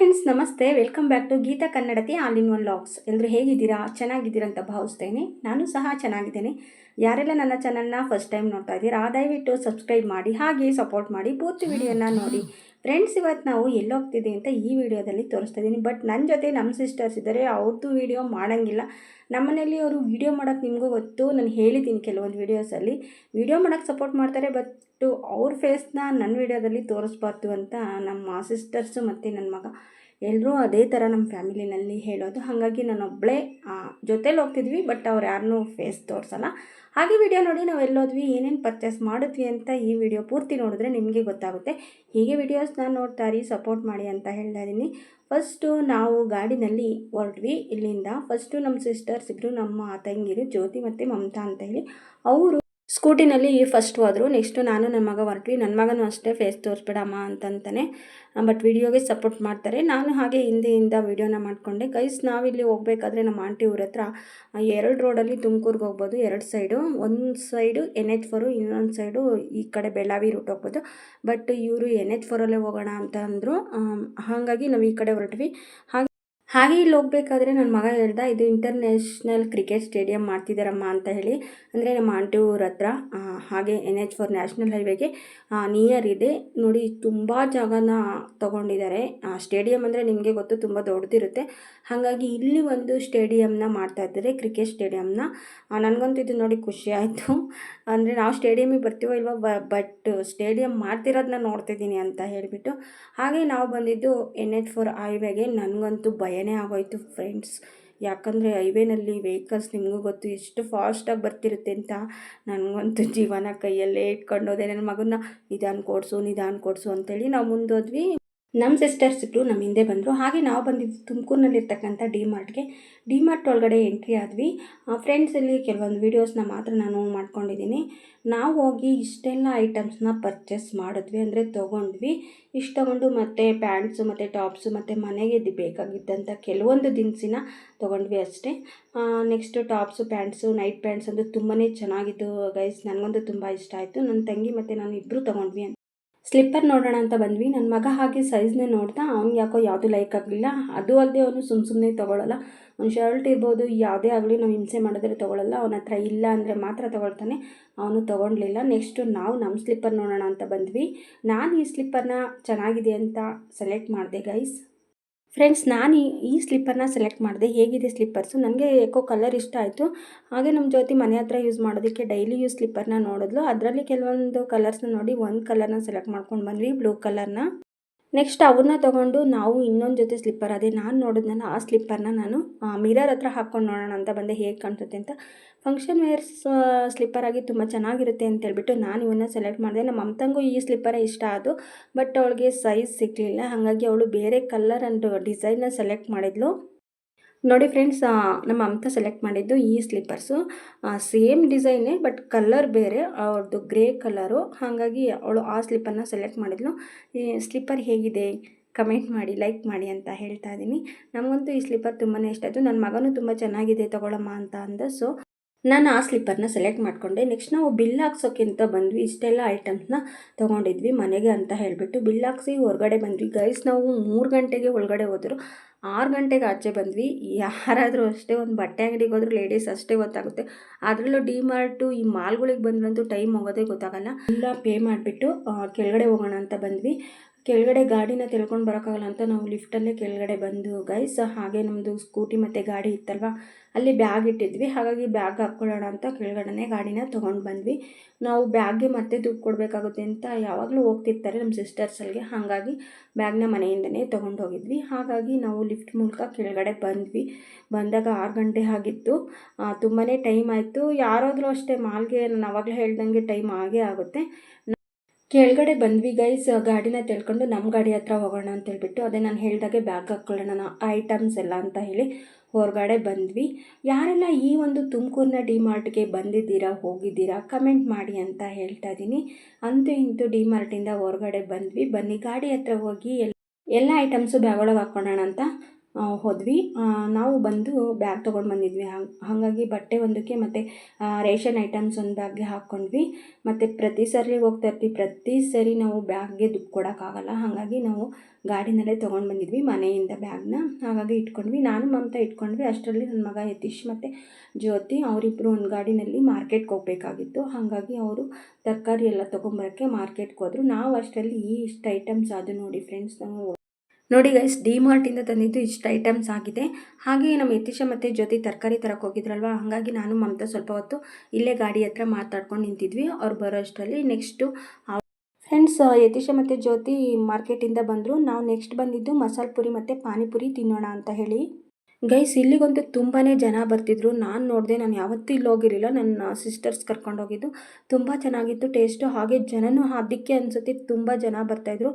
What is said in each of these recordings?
Friends ನಮಸ್ತೆ, welcome back to Geetha Kannadathi all in one logs. ಎಲ್ಲರೂ ಹೇಗಿದ್ದೀರಾ? ಚೆನ್ನಾಗಿದ್ದೀರಾ ಅಂತ ಭಾವಿಸ್ತೇನೆ. ನಾನು ಸಹ ಚೆನ್ನಾಗಿದ್ದೇನೆ. ಯಾರೆಲ್ಲ ನನ್ನ ಚಾನಲ್ನ ಫಸ್ಟ್ ಟೈಮ್ ನೋಡ್ತಾ ಇದ್ದೀರಾ ದಯವಿಟ್ಟು ಸಬ್ಸ್ಕ್ರೈಬ್ ಮಾಡಿ, ಹಾಗೆ ಸಪೋರ್ಟ್ ಮಾಡಿ, ಪೂರ್ತಿ ವಿಡಿಯೋನ ನೋಡಿ. ಫ್ರೆಂಡ್ಸ್, ಇವತ್ತು ನಾವು ಎಲ್ಲೋಗ್ತಿದ್ದೀವಿ ಅಂತ ಈ ವಿಡಿಯೋದಲ್ಲಿ ತೋರಿಸ್ತಾ ಇದ್ದೀನಿ. ಬಟ್ ನನ್ನ ಜೊತೆ ನಮ್ಮ ಸಿಸ್ಟರ್ಸ್ ಇದ್ದಾರೆ, ಅವ್ರದ್ದು ವಿಡಿಯೋ ಮಾಡೋಂಗಿಲ್ಲ. ನಮ್ಮನೇಲಿ ಅವರು ವಿಡಿಯೋ ಮಾಡೋಕ್ಕೆ ನಿಮಗೂ ಗೊತ್ತು, ನಾನು ಹೇಳಿದ್ದೀನಿ ಕೆಲವೊಂದು ವೀಡಿಯೋಸಲ್ಲಿ ವಿಡಿಯೋ ಮಾಡೋಕ್ಕೆ ಸಪೋರ್ಟ್ ಮಾಡ್ತಾರೆ. ಬಟ್ ಅವ್ರ ಫೇಸ್ನ ನನ್ನ ವಿಡಿಯೋದಲ್ಲಿ ತೋರಿಸ್ಬಾರ್ದು ಅಂತ ನಮ್ಮ ಸಿಸ್ಟರ್ಸು ಮತ್ತು ನನ್ನ ಮಗ ಎಲ್ಲರೂ ಅದೇ ಥರ ನಮ್ಮ ಫ್ಯಾಮಿಲಿನಲ್ಲಿ ಹೇಳೋದು. ಹಾಗಾಗಿ ನಾನೊಬ್ಬಳೇ ಜೊತೇಲಿ ಹೋಗ್ತಿದ್ವಿ, ಬಟ್ ಅವ್ರು ಯಾರನ್ನೂ ಫೇಸ್ ತೋರಿಸಲ್ಲ. ಹಾಗೆ ವಿಡಿಯೋ ನೋಡಿ ನಾವು ಎಲ್ಲೋದ್ವಿ, ಏನೇನು ಪರ್ಚೇಸ್ ಮಾಡಿದ್ವಿ ಅಂತ ಈ ವಿಡಿಯೋ ಪೂರ್ತಿ ನೋಡಿದ್ರೆ ನಿಮಗೆ ಗೊತ್ತಾಗುತ್ತೆ. ಹೀಗೆ ವಿಡಿಯೋಸ್ನ ನೋಡ್ತಾರಿ, ಸಪೋರ್ಟ್ ಮಾಡಿ ಅಂತ ಹೇಳ್ತಾ ಇದ್ದೀನಿ. ಫಸ್ಟು ನಾವು ಗಾಡಿನಲ್ಲಿ ಹೊರಟ್ವಿ ಇಲ್ಲಿಂದ. ಫಸ್ಟು ನಮ್ಮ ಸಿಸ್ಟರ್ಸ್ ಇಬ್ಬರು, ನಮ್ಮ ತಂಗಿರು ಜ್ಯೋತಿ ಮತ್ತು ಮಮತಾ ಅಂತ ಹೇಳಿ, ಅವರು ಸ್ಕೂಟಿನಲ್ಲಿ ಫಸ್ಟ್ ಹೋದರು. ನೆಕ್ಸ್ಟು ನಾನು ನನ್ನ ಮಗ ಹೊರಟ್ವಿ. ನನ್ನ ಮಗನೂ ಅಷ್ಟೇ ಫೇಸ್ ತೋರಿಸ್ಬೇಡಮ್ಮ ಅಂತಂತಾನೆ, ಬಟ್ ವಿಡಿಯೋಗೆ ಸಪೋರ್ಟ್ ಮಾಡ್ತಾರೆ. ನಾನು ಹಾಗೆ ಹಿಂದೆಯಿಂದ ವಿಡಿಯೋನ ಮಾಡಿಕೊಂಡೆ. ಗೈಸ್, ನಾವಿಲ್ಲಿ ಹೋಗಬೇಕಾದ್ರೆ ನಮ್ಮ ಆಂಟಿ ಊರ ಹತ್ರ 2 ರೋಡಲ್ಲಿ ತುಮಕೂರಿಗೆ ಹೋಗ್ಬೋದು. 2 ಸೈಡು, ಒಂದು ಸೈಡು NH4, ಇನ್ನೊಂದು ಸೈಡು ಈ ಕಡೆ ಬೆಳಗಾವಿ ರೂಟ್ ಹೋಗ್ಬೋದು. ಬಟ್ ಇವರು NH4ಅಲ್ಲೇ ಹೋಗೋಣ ಅಂತ ಅಂದರು. ಹಾಗಾಗಿ ನಾವು ಈ ಕಡೆ ಹೊರಟ್ವಿ. ಹಾಗೆ ಇಲ್ಲಿ ಹೋಗ್ಬೇಕಾದ್ರೆ ನನ್ನ ಮಗ ಹೇಳ್ದ, ಇದು ಇಂಟರ್ನ್ಯಾಷನಲ್ ಕ್ರಿಕೆಟ್ ಸ್ಟೇಡಿಯಂ ಮಾಡ್ತಿದ್ದಾರಮ್ಮ ಅಂತ ಹೇಳಿ. ಅಂದರೆ ನಮ್ಮ ಆಂಟಿ ಊರ ಹತ್ರ, ಹಾಗೆ NH4 ನ್ಯಾಷನಲ್ ಹೈವೇಗೆ ನಿಯರ್ ಇದೆ ನೋಡಿ. ತುಂಬ ಜಾಗನ ತೊಗೊಂಡಿದ್ದಾರೆ. ಸ್ಟೇಡಿಯಂ ಅಂದರೆ ನಿಮಗೆ ಗೊತ್ತು, ತುಂಬ ದೊಡ್ಡದಿರುತ್ತೆ. ಹಾಗಾಗಿ ಇಲ್ಲಿ ಒಂದು ಸ್ಟೇಡಿಯಂನ ಮಾಡ್ತಾಯಿದ್ದಾರೆ, ಕ್ರಿಕೆಟ್ ಸ್ಟೇಡಿಯಂನ. ನನಗಂತೂ ಇದು ನೋಡಿ ಖುಷಿ ಆಯಿತು. ಅಂದರೆ ನಾವು ಸ್ಟೇಡಿಯಮಿಗೆ ಬರ್ತೀವೋ ಇಲ್ವೋ, ಬಟ್ ಸ್ಟೇಡಿಯಂ ಮಾಡ್ತಿರೋದನ್ನ ನೋಡ್ತಿದ್ದೀನಿ ಅಂತ ಹೇಳಿಬಿಟ್ಟು. ಹಾಗೆ ನಾವು ಬಂದಿದ್ದು NH4 ಹೈವೇಗೆ. ನನಗಂತೂ ಭಯನೇ ಆಗೋಯ್ತು ಫ್ರೆಂಡ್ಸ್. ಯಾಕಂದರೆ ಹೈವೇನಲ್ಲಿ ವೆಹಿಕಲ್ಸ್ ನಿಮಗೂ ಗೊತ್ತು ಎಷ್ಟು ಫಾಸ್ಟಾಗಿ ಬರ್ತಿರುತ್ತೆ ಅಂತ. ನನಗಂತೂ ಜೀವನ ಕೈಯಲ್ಲೇ ಇಟ್ಕೊಂಡೋದೆ. ನನ್ನ ಮಗನ್ನ ನಿಧಾನ ಕೊಡಿಸು ಅಂತೇಳಿ ನಾವು ಮುಂದೋದ್ವಿ. ನಮ್ಮ ಸಿಸ್ಟರ್ಸ್ ಇಬ್ಬರು ನಮ್ಮ ಹಿಂದೆ ಬಂದರು. ಹಾಗೆ ನಾವು ಬಂದಿದ್ದು ತುಮಕೂರಿನಲ್ಲಿರ್ತಕ್ಕಂಥ ಡಿ ಮಾರ್ಟ್ ಒಳಗಡೆ ಎಂಟ್ರಿ ಆದ್ವಿ. ಫ್ರೆಂಡ್ಸಲ್ಲಿ ಕೆಲವೊಂದು ವೀಡಿಯೋಸ್ನ ಮಾತ್ರ ನಾನು ಮಾಡ್ಕೊಂಡಿದ್ದೀನಿ. ನಾವು ಹೋಗಿ ಇಷ್ಟೆಲ್ಲ ಐಟಮ್ಸ್ನ ಪರ್ಚೇಸ್ ಮಾಡಿದ್ವಿ, ಅಂದರೆ ತೊಗೊಂಡ್ವಿ. ಇಷ್ಟು ತೊಗೊಂಡು ಮತ್ತು ಪ್ಯಾಂಟ್ಸು ಮತ್ತು ಟಾಪ್ಸು ಮತ್ತು ಮನೆಗೆ ಬೇಕಾಗಿದ್ದಂಥ ಕೆಲವೊಂದು ದಿನಸಿನ ತೊಗೊಂಡ್ವಿ ಅಷ್ಟೇ. Next tops, pants, night pants ಅಂತೂ ತುಂಬಾ ಚೆನ್ನಾಗಿತ್ತು ಗೈಸ್. ನನಗಂತೂ ತುಂಬ ಇಷ್ಟ ಆಯಿತು. ನನ್ನ ತಂಗಿ ಮತ್ತು ನಾನು ಇಬ್ಬರು ತೊಗೊಂಡ್ವಿ. ಸ್ಲಿಪ್ಪರ್ ನೋಡೋಣ ಅಂತ ಬಂದ್ವಿ. ನನ್ನ ಮಗ ಹಾಗೆ ಸೈಜ್ನೇ ನೋಡ್ದ, ಅವ್ನಿಗೆ ಯಾಕೋ ಯಾವುದು ಲೈಕ್ ಆಗಲಿಲ್ಲ. ಅದು ಅಲ್ಲದೆ ಅವನು ಸುಮ್ಮನೆ ತೊಗೊಳ್ಳಲ್ಲ. ಒಂದು ಶರ್ಟ್ ಇರ್ಬೋದು, ಯಾವುದೇ ಆಗಲಿ ನಾವು ಹಿಂಸೆ ಮಾಡಿದ್ರೆ ತೊಗೊಳ್ಳಲ್ಲ. ಅವನ ಹತ್ರ ಇಲ್ಲ ಅಂದರೆ ಮಾತ್ರ ತೊಗೊಳ್ತಾನೆ. ಅವನು ತೊಗೊಳ್ಲಿಲ್ಲ. ನೆಕ್ಸ್ಟು ನಾವು ನಮ್ಮ ಸ್ಲಿಪ್ಪರ್ ನೋಡೋಣ ಅಂತ ಬಂದ್ವಿ. ನಾನು ಈ ಸ್ಲಿಪ್ಪರ್ನ ಚೆನ್ನಾಗಿದೆ ಅಂತ ಸೆಲೆಕ್ಟ್ ಮಾಡಿದೆ ಗೈಸ್. ಫ್ರೆಂಡ್ಸ್, ನಾನು ಈ ಸ್ಲಿಪ್ಪರ್ನ ಸೆಲೆಕ್ಟ್ ಮಾಡಿದೆ. ಹೇಗಿದೆ ಸ್ಲಿಪ್ಪರ್ಸು? ನನಗೆ ಏಕೋ ಕಲರ್ ಇಷ್ಟ ಆಯಿತು. ಹಾಗೆ ನಮ್ಮ ಜೊತೆ ಮನೆ ಹತ್ರ ಯೂಸ್ ಮಾಡೋದಕ್ಕೆ ಡೈಲಿ ಯೂಸ್ ಸ್ಲಿಪ್ಪರ್ನ ನೋಡಿದ್ಲು. ಅದರಲ್ಲಿ ಕೆಲವೊಂದು ಕಲರ್ಸ್ನ ನೋಡಿ ಒಂದು ಕಲರ್ನ ಸೆಲೆಕ್ಟ್ ಮಾಡ್ಕೊಂಡು ಬಂದ್ವಿ, ಬ್ಲೂ ಕಲರ್ನ. ನೆಕ್ಸ್ಟ್ ಅವನ್ನ ತೊಗೊಂಡು ನಾವು ಇನ್ನೊಂದು ಜೊತೆ ಸ್ಲಿಪ್ಪರ್, ಅದೇ ನಾನು ನೋಡಿದ್ನಲ್ಲ ಆ ಸ್ಲಿಪ್ಪರ್ನ ನಾನು ಮಿರರ್ ಹತ್ರ ಹಾಕ್ಕೊಂಡು ನೋಡೋಣ ಅಂತ ಬಂದೆ, ಹೇಗೆ ಕಾಣಿಸುತ್ತೆ ಅಂತ. ಫಂಕ್ಷನ್ ವೇರ್ಸ್ ಸ್ಲಿಪ್ಪರ್ ಆಗಿ ತುಂಬ ಚೆನ್ನಾಗಿರುತ್ತೆ ಅಂತ ಹೇಳ್ಬಿಟ್ಟು ನಾನು ಇವನ್ನ ಸೆಲೆಕ್ಟ್ ಮಾಡಿದೆ. ನಮ್ಮ ಮಮತಂಗೂ ಈ ಸ್ಲಿಪ್ಪರೇ ಇಷ್ಟ ಆಯಿತು, ಬಟ್ ಅವಳಿಗೆ ಸೈಜ್ ಸಿಗಲಿಲ್ಲ. ಹಾಗಾಗಿ ಅವಳು ಬೇರೆ ಕಲರ್ ಆ್ಯಂಡ್ ಡಿಸೈನ್ನ ಸೆಲೆಕ್ಟ್ ಮಾಡಿದ್ಲು. ನೋಡಿ ಫ್ರೆಂಡ್ಸ್, ನಮ್ಮ ಮಮತಾ ಸೆಲೆಕ್ಟ್ ಮಾಡಿದ್ದು ಈ ಸ್ಲಿಪ್ಪರ್ಸು. ಸೇಮ್ ಡಿಸೈನೇ, ಬಟ್ ಕಲರ್ ಬೇರೆ, ಅವ್ರದ್ದು ಗ್ರೇ ಕಲರು. ಹಾಗಾಗಿ ಅವಳು ಆ ಸ್ಲಿಪ್ಪರ್ನ ಸೆಲೆಕ್ಟ್ ಮಾಡಿದ್ಲು. ಈ ಸ್ಲಿಪ್ಪರ್ ಹೇಗಿದೆ ಕಮೆಂಟ್ ಮಾಡಿ, ಲೈಕ್ ಮಾಡಿ ಅಂತ ಹೇಳ್ತಾ ಇದ್ದೀನಿ. ನಮಗಂತೂ ಈ ಸ್ಲಿಪ್ಪರ್ ತುಂಬಾ ಇಷ್ಟ ಆಯಿತು. ನನ್ನ ಮಗನೂ ತುಂಬ ಚೆನ್ನಾಗಿದೆ ತಗೊಳಮ್ಮ ಅಂತ ಅಂದ. ಸೊ ನಾನು ಆ ಸ್ಲಿಪ್ಪರ್ನ ಸೆಲೆಕ್ಟ್ ಮಾಡಿಕೊಂಡೆ. ನೆಕ್ಸ್ಟ್ ನಾವು ಬಿಲ್ ಹಾಕ್ಸೋಕ್ಕೆ ಅಂತ ಬಂದ್ವಿ. ಇಷ್ಟೆಲ್ಲ ಐಟಮ್ಸ್ನ ತೊಗೊಂಡಿದ್ವಿ ಮನೆಗೆ ಅಂತ ಹೇಳಿಬಿಟ್ಟು ಬಿಲ್ ಹಾಕ್ಸಿ ಹೊರಗಡೆ ಬಂದ್ವಿ ಗೈಸ್. ನಾವು 3 ಗಂಟೆಗೆ ಒಳಗಡೆ ಹೋದರು, 6 ಗಂಟೆಗೆ ಆಚೆ ಬಂದ್ವಿ. ಯಾರಾದರೂ ಅಷ್ಟೇ, ಒಂದು ಬಟ್ಟೆ ಅಂಗಡಿಗೆ ಹೋದ್ರು ಲೇಡೀಸ್ ಅಷ್ಟೇ ಗೊತ್ತಾಗುತ್ತೆ. ಅದರಲ್ಲೂ ಡಿ ಮಾರ್ಟು ಈ ಮಾಲ್ಗಳಿಗೆ ಬಂದ್ರಂತೂ ಟೈಮ್ ಹೋಗೋದೇ ಗೊತ್ತಾಗಲ್ಲ. ಎಲ್ಲ ಪೇ ಮಾಡಿಬಿಟ್ಟು ಕೆಳಗಡೆ ಹೋಗೋಣ ಅಂತ ಬಂದ್ವಿ. ಕೆಳಗಡೆ ಗಾಡಿನ ತಿಳ್ಕೊಂಡು ಬರೋಕ್ಕಾಗಲ್ಲ ಅಂತ ನಾವು ಲಿಫ್ಟಲ್ಲೇ ಕೆಳಗಡೆ ಬಂದು ಗೈಸ್. ಹಾಗೆ ನಮ್ಮದು ಸ್ಕೂಟಿ ಮತ್ತು ಗಾಡಿ ಇತ್ತಲ್ವ, ಅಲ್ಲಿ ಬ್ಯಾಗ್ ಇಟ್ಟಿದ್ವಿ. ಹಾಗಾಗಿ ಬ್ಯಾಗ್ ಹಾಕ್ಕೊಳ್ಳೋಣ ಅಂತ ಕೆಳಗಡೆ ಗಾಡಿನ ತೊಗೊಂಡು ಬಂದ್ವಿ. ನಾವು ಬ್ಯಾಗ್ಗೆ ಮತ್ತೆ ದುಡ್ಡು ಕೊಡಬೇಕಾಗುತ್ತೆ ಅಂತ ಯಾವಾಗಲೂ ಹೋಗ್ತಿರ್ತಾರೆ ನಮ್ಮ ಸಿಸ್ಟರ್ಸಲ್ಲಿಗೆ. ಹಾಗಾಗಿ ಬ್ಯಾಗ್ನ ಮನೆಯಿಂದನೇ ತೊಗೊಂಡು ಹೋಗಿದ್ವಿ. ಹಾಗಾಗಿ ನಾವು ಲಿಫ್ಟ್ ಮೂಲಕ ಕೆಳಗಡೆ ಬಂದ್ವಿ. ಬಂದಾಗ 6 ಗಂಟೆ ಆಗಿತ್ತು. ತುಂಬಾ ಟೈಮ್ ಆಯಿತು. ಯಾರಾದರೂ ಅಷ್ಟೇ ಮಾಲ್ಗೆ, ನಾನು ಆವಾಗಲೇ ಹೇಳ್ದಂಗೆ ಟೈಮ್ ಆಗೇ ಆಗುತ್ತೆ. ಕೆಳಗಡೆ ಬಂದ್ವಿ ಗೈಸ್. ಗಾಡಿನ ತಿಳ್ಕೊಂಡು ನಮ್ಮ ಗಾಡಿ ಹತ್ರ ಹೋಗೋಣ ಅಂತ ಹೇಳ್ಬಿಟ್ಟು, ಅದೇ ನಾನು ಹೇಳ್ದಾಗೆ ಬ್ಯಾಗ್ ಹಾಕ್ಕೊಳ್ಳೋಣ ಐಟಮ್ಸ್ ಎಲ್ಲ ಅಂತ ಹೇಳಿ ಹೊರಗಡೆ ಬಂದ್ವಿ. ಯಾರೆಲ್ಲ ಈ ಒಂದು ತುಮಕೂರಿನ ಡಿ ಮಾರ್ಟ್ಗೆ ಬಂದಿದ್ದೀರಾ, ಹೋಗಿದ್ದೀರಾ, ಕಮೆಂಟ್ ಮಾಡಿ ಅಂತ ಹೇಳ್ತಾ ಇದ್ದೀನಿ. ಅಂತೂ ಇಂತೂ ಡಿ ಮಾರ್ಟಿಂದ ಹೊರಗಡೆ ಬಂದ್ವಿ. ಬನ್ನಿ ಗಾಡಿ ಹತ್ರ ಹೋಗಿ ಎಲ್ಲ ಐಟಮ್ಸು ಬ್ಯಾಗ್ ಒಳಗೆ ಹಾಕ್ಕೊಳ್ಳೋಣ ಅಂತ ಹೋದ್ವಿ. ನಾವು ಬಂದು ಬ್ಯಾಗ್ ತೊಗೊಂಡು ಬಂದಿದ್ವಿ. ಹಾಗಾಗಿ ಬಟ್ಟೆ ಒಂದಕ್ಕೆ ಮತ್ತು ರೇಷನ್ ಐಟಮ್ಸ್ ಒಂದು ಬ್ಯಾಗ್ಗೆ ಹಾಕ್ಕೊಂಡ್ವಿ. ಮತ್ತು ಪ್ರತಿ ಸರಿ ಹೋಗ್ತಾ ಇರ್ತೀವಿ, ಪ್ರತಿ ಸರಿ ನಾವು ಬ್ಯಾಗ್ಗೆ ದುಡ್ಡು ಕೊಡೋಕ್ಕಾಗಲ್ಲ. ಹಾಗಾಗಿ ನಾವು ಗಾಡಿನಲ್ಲೇ ತೊಗೊಂಡು ಬಂದಿದ್ವಿ ಮನೆಯಿಂದ ಬ್ಯಾಗ್ನ. ಹಾಗಾಗಿ ಇಟ್ಕೊಂಡ್ವಿ, ನಾನು ಮಮತಾ ಇಟ್ಕೊಂಡ್ವಿ. ಅಷ್ಟರಲ್ಲಿ ನನ್ನ ಮಗ ಯತೀಶ್ ಮತ್ತು ಜ್ಯೋತಿ ಅವರಿಬ್ಬರು ಒಂದು ಗಾಡಿನಲ್ಲಿ ಮಾರ್ಕೆಟ್ಗೆ ಹೋಗಬೇಕಾಗಿತ್ತು. ಹಾಗಾಗಿ ಅವರು ತರಕಾರಿ ಎಲ್ಲ ತೊಗೊಂಬರೋಕ್ಕೆ ಮಾರ್ಕೆಟ್ಗೆ ಹೋದರು. ನಾವು ಅಷ್ಟರಲ್ಲಿ ಇಷ್ಟು ಐಟಮ್ಸ್ ಅದು ನೋಡಿ ಫ್ರೆಂಡ್ಸ್. ನಾವು ನೋಡಿ ಗೈಸ್, ಡಿಮಾರ್ಟಿಂದ ತಂದಿದ್ದು ಇಷ್ಟು ಐಟಮ್ಸ್ ಆಗಿದೆ. ಹಾಗೆ ನಮ್ಮ ಯತೀಶ ಮತ್ತು ಜ್ಯೋತಿ ತರಕಾರಿ ತರಕ್ಕೆ ಹೋಗಿದ್ರಲ್ವ, ಹಾಗಾಗಿ ನಾನು ಮಮತಾ ಸ್ವಲ್ಪ ಹೊತ್ತು ಇಲ್ಲೇ ಗಾಡಿ ಹತ್ರ ಮಾತಾಡ್ಕೊಂಡು ನಿಂತಿದ್ವಿ. ಅವ್ರು ಬರೋ ಅಷ್ಟರಲ್ಲಿ ನೆಕ್ಸ್ಟು ಫ್ರೆಂಡ್ಸ್ ಯತೀಶ ಮತ್ತು ಜ್ಯೋತಿ ಮಾರ್ಕೆಟಿಂದ ಬಂದರು. ನಾವು ನೆಕ್ಸ್ಟ್ ಬಂದಿದ್ದು ಮಸಾಲೆ ಪುರಿ ಮತ್ತು ಪಾನಿಪುರಿ ತಿನ್ನೋಣ ಅಂತ ಹೇಳಿ. ಗೈಸ್, ಇಲ್ಲಿಗಂತೂ ತುಂಬಾ ಜನ ಬರ್ತಿದ್ರು. ನಾನು ನೋಡಿದೆ, ನಾನು ಯಾವತ್ತೂ ಇಲ್ಲಿ ಹೋಗಿರಲಿಲ್ಲ, ನನ್ನ ಸಿಸ್ಟರ್ಸ್ ಕರ್ಕೊಂಡೋಗಿದ್ದು. ತುಂಬ ಚೆನ್ನಾಗಿತ್ತು ಟೇಸ್ಟು. ಹಾಗೆ ಜನನೂ ಅದಕ್ಕೆ ಅನಿಸುತ್ತೆ ತುಂಬ ಜನ ಬರ್ತಾಯಿದ್ರು.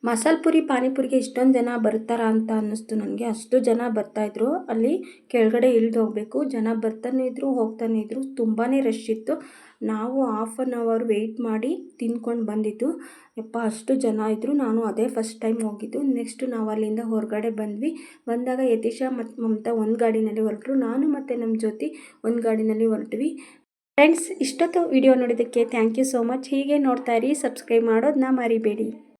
ಮಸಾಲೆ ಪುರಿ ಪಾನಿಪುರಿಗೆ ಇಷ್ಟೊಂದು ಜನ ಬರ್ತಾರಾ ಅಂತ ಅನ್ನಿಸ್ತು ನನಗೆ. ಅಷ್ಟು ಜನ ಬರ್ತಾಯಿದ್ರು. ಅಲ್ಲಿ ಕೆಳಗಡೆ ಇಳಿದು ಹೋಗಬೇಕು. ಜನ ಬರ್ತಾನೆ ಇದ್ದರು, ಹೋಗ್ತಾನೆ ಇದ್ದರು. ತುಂಬಾ ರಶ್ ಇತ್ತು. ನಾವು 1/2 ಅವರ್ ವೆಯ್ಟ್ ಮಾಡಿ ತಿನ್ಕೊಂಡು ಬಂದಿದ್ದು. ಯಪ್ಪ, ಅಷ್ಟು ಜನ ಇದ್ದರು. ನಾನು ಅದೇ ಫಸ್ಟ್ ಟೈಮ್ ಹೋಗಿದ್ದು. ನೆಕ್ಸ್ಟು ನಾವು ಅಲ್ಲಿಂದ ಹೊರಗಡೆ ಬಂದ್ವಿ. ಬಂದಾಗ ಯತೀಶ ಮತ್ತು ಮಮತಾ ಒಂದು ಗಾಡಿನಲ್ಲಿ ಹೊರಟರು. ನಾನು ಮತ್ತು ನಮ್ಮ ಜ್ಯೋತಿ ಒಂದು ಗಾಡಿನಲ್ಲಿ ಹೊರಟ್ವಿ. ಫ್ರೆಂಡ್ಸ್, ಇಷ್ಟೊತ್ತು ವಿಡಿಯೋ ನೋಡಿದ್ದಕ್ಕೆ ಥ್ಯಾಂಕ್ ಯು ಸೋ ಮಚ್. ಹೀಗೆ ನೋಡ್ತಾ ಇರಿ, ಸಬ್ಸ್ಕ್ರೈಬ್ ಮಾಡೋದನ್ನ ಮರಿಬೇಡಿ.